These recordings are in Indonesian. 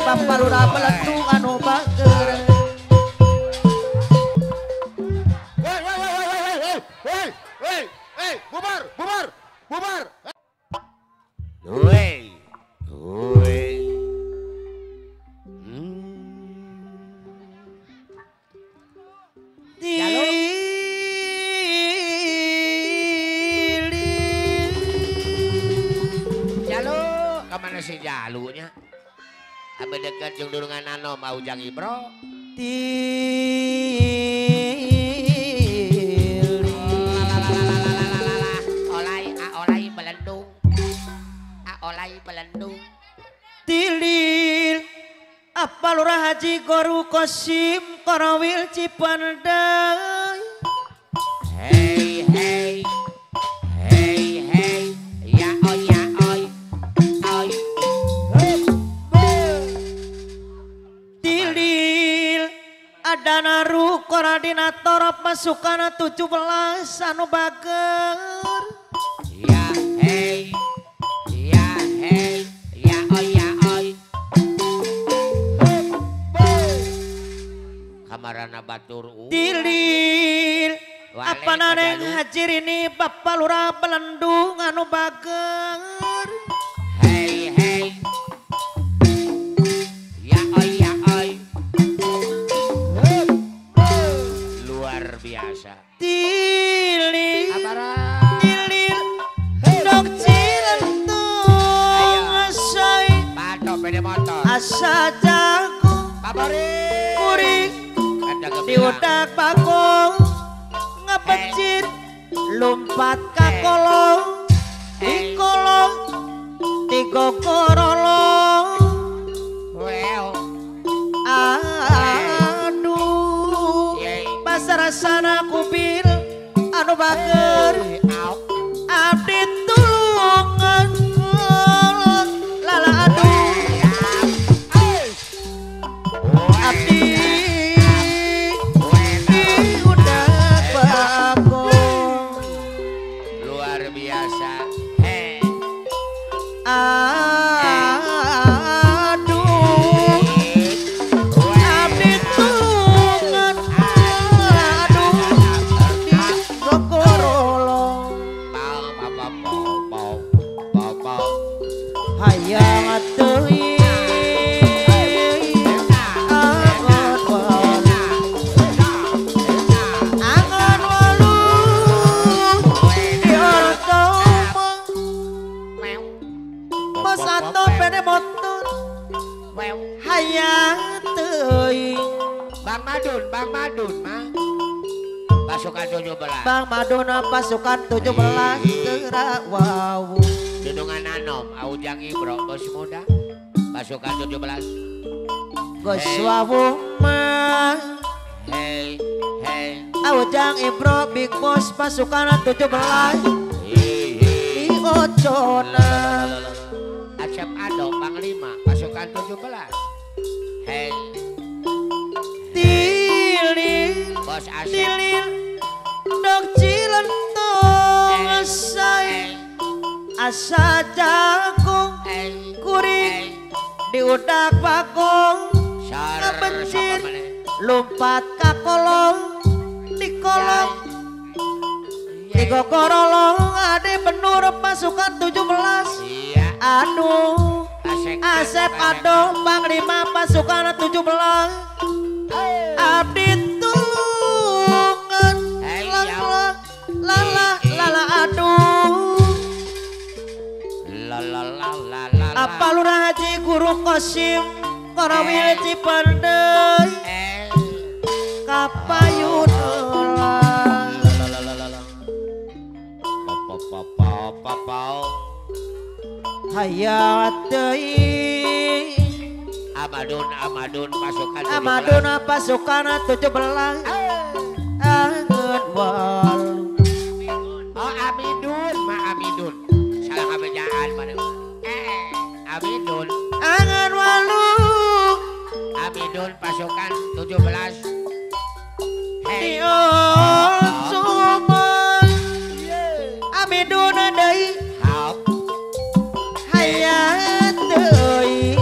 Bapak Lurah Beledung anu bager. Hei, bubar. Woi. Jalu, kemana si Jalunya? Apa dekat jeung durungan anom Aujang Ibro? Olai belendung. Tilil apa Lurah Haji Goru Kosim Korawil Cipandai. Hey, ya oi. Tilil ada naru koordinator pasukan 17 anu bager. Ya hey, ya oi. Kamarana batur. Tilil apa naneng hajir ini Bapak Lurah Belendung anu bager. Hey, ya oi. Luar biasa. Tilil Abara. dok cilentung asai Pato pede motor. asa jago Favorit. kuring Ada di gembira. udak bagong ngepecit lompat ka kolong di kolong digogorolong Well. aduh pasar sana kubil anu bager abdi tulungan lala aduh abdi udah bagong Luar biasa. Hey. aduh abdi tulungan aduh digogorolong hayang atuhi angon walu di ortoma mas ato pede motor hayang atuhi Bang Madun mah. Pasukan 17. Bang Maduna pasukan 17 gerak wow Dudungan Anom, Aujang Ibro, bos muda. Pasukan 17. Gus wawu mah Hey. Aujang Ibro Big Boss pasukan 17 di Ocona Acep Ado, Panglima, pasukan 17. Hey. Tilil Bos Asep. Tilil dok cilentung asai asa jagung kuring di udak bagong ngebencir lompat ka kolong di kolong digogorolong ade benur pasukan 17 Iya. aduh Asep Ado Panglima pasukan 17 abdi tulungan lala aduh apa Lurah Haji Guru Kosim Korawil Cipandai kapayun ulang hayat deui Amadun pasukan 17. Amaduna pasukan 17 angeun walu Oh Amidun salah kabejaan mana Amidun angeun walu Amidun pasukan 17. Hey. Suman Amiduna deui Hap. hayat deui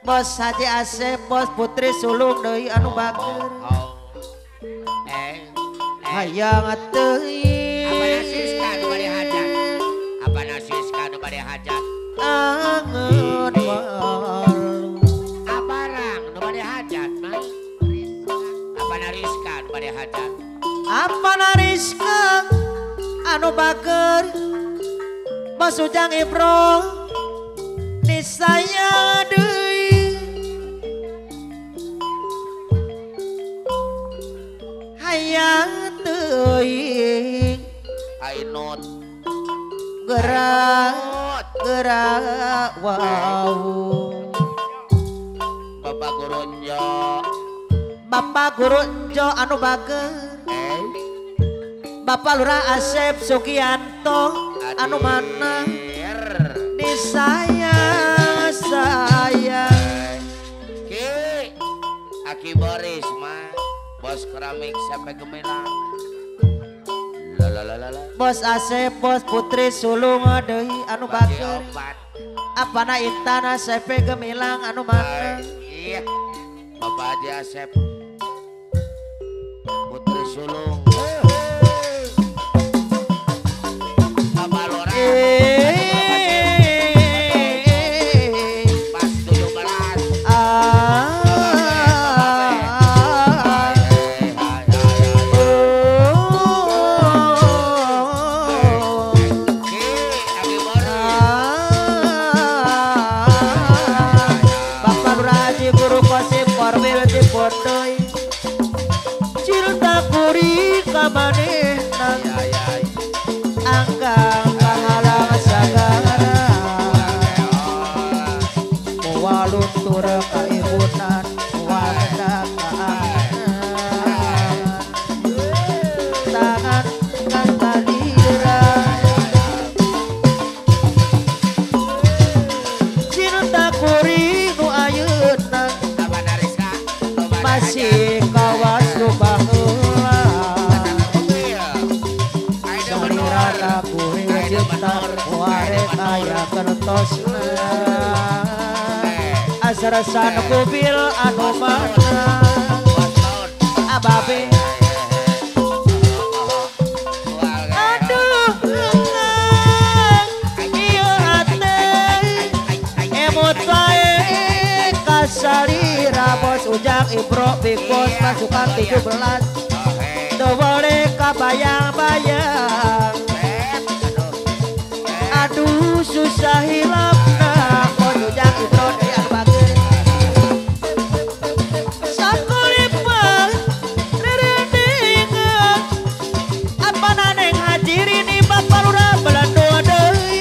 Bos Haji Asep bos Putri Sulung deui anu bager hayang teuing apa nasiska nu bade hajat apa nasiska nu bade hajat angeun malu apa rang nu bade hajat mah apa nariska nu bade hajat apa nariska anu bager Bos Ujang Ibro nisaya deui hayang teuing ainut gerak wow Bapak Guru Enjo anu bager Bapak Lurah Asep Sugianto anu mana di saya Aki Boris mah bos keramik sampai Gemilang Bos Asep bos Putri Sulung deui anu bager apana Intana sampai Gemilang anu mana iya Bapak Haji Asep Putri Sulung Bapak Lora pas 17 manehna anggang kahalang sagara moal luntur kaibunan warga kaangan tangan kaliran cinta kuring nu ayeuna masih kawas lubang kaya kertosna asarasan kubil anu mana ababe aduh ieu hate emot wae kasalira Bos Ujang Ibro Big Boss pasukan 17 teu boleh kabayang-bayang aduh susah hilapna Bos Ujang Ibro deui anu bager sakulipat rerendengan apana Neng Haji Rini Bapak Lurah Belando deui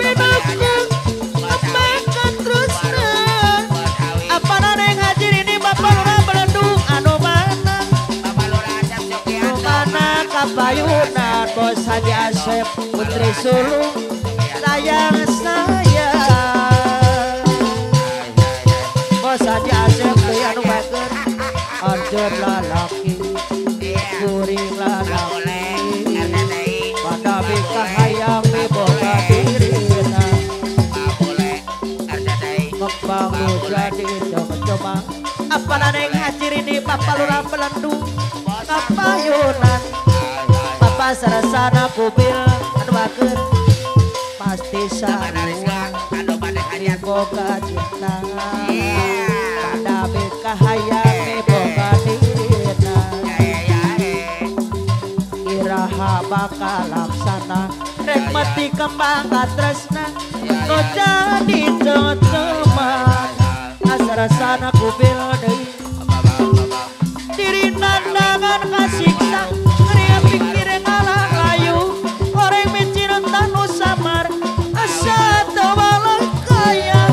pinukung apakan terusna apana Neng Haji Rini Bapak Lurah Belando anu mana mana kapayunan Bos Haji Asep Putri Sulung sayang saya Bos Haji Asep deui anu bager anjeun lalaki kuring lalaki pada bika hayang miboga dirina membangun jadi coba apana Neng Haji Rini Bapak Lurah Belando kapayunan Bapak sarasana kubil anu bager pasti sarua boga cinta pada beka hayang boga dirina iraha bakal laksana rek mati kembang katresna no jadi teman asarasana kubil deui dirina dangan kasiksa ngeriak pikir ngalah layu goreng micin tanu samar asa teu kaya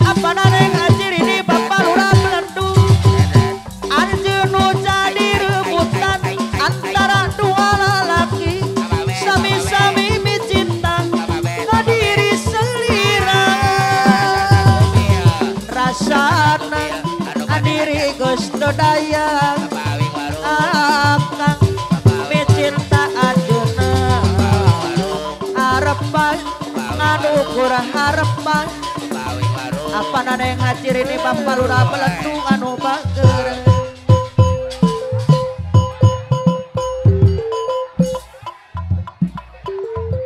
apana Neng Haji Rini Bapak Lurah Belando anjeun nu jadi rebutan antara dua lalaki sami-sami micinta kadiri selira rasana adiri geus teu daya akang micinta anjeunna harepan nganukur harepan Apa nada yang hacir ini bapak lurah belentung anu bager.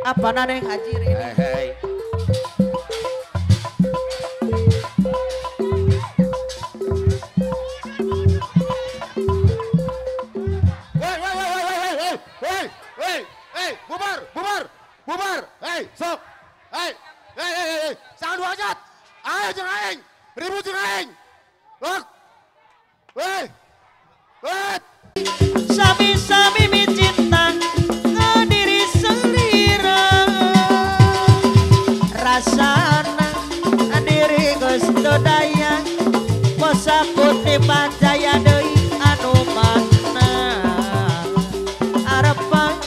Apa nada yang hacir ini? Hei. Bubar, sok, jangan dua ajat, ayo jangan aing, ribut jangan aing, lok, Sami-sami mencinta diri sendiri, rasana diri gusto daya, posa putih panjaya deui anu mana, arepan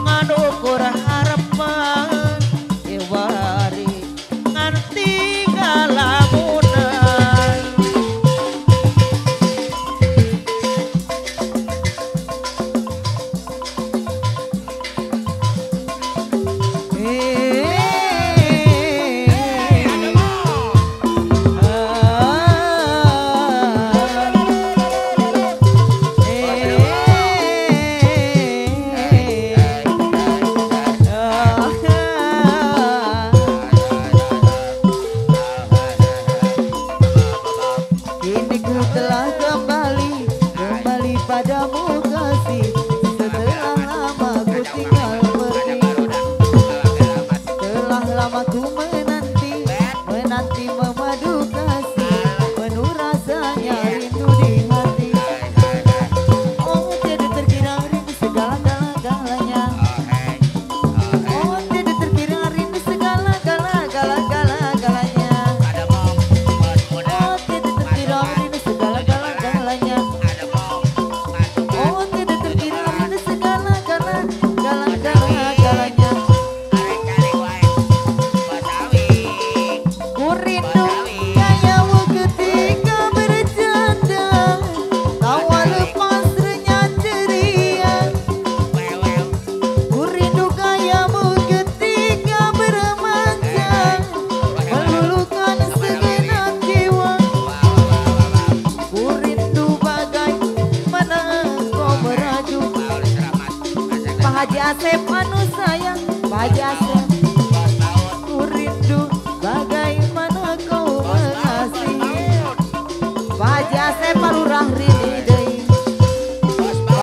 ngadukur harapan, iwari nganti galamunan. Kini ku telah kembali padamu kasih. Setelah lama ku tinggal pergi, telah lama ku menanti memadu kasih, penuh rasanya rindu di hati. Oh tidak terkira rindu segala-galanya, oh tidak terkira rindu segala-galanya. Oh tidak terkira rindu segala-galanya, oh tidak terkira rindu segala-galanya. Ku rindu gayamu ketika bercanda, tawa lepas renyah ceria. Ku rindu gayamu ketika bermanja, meluluhkan segenap jiwa. Ku rindu bagaimana kau merajuk, Pak Haji Asep anu sayang, Pak Haji Asep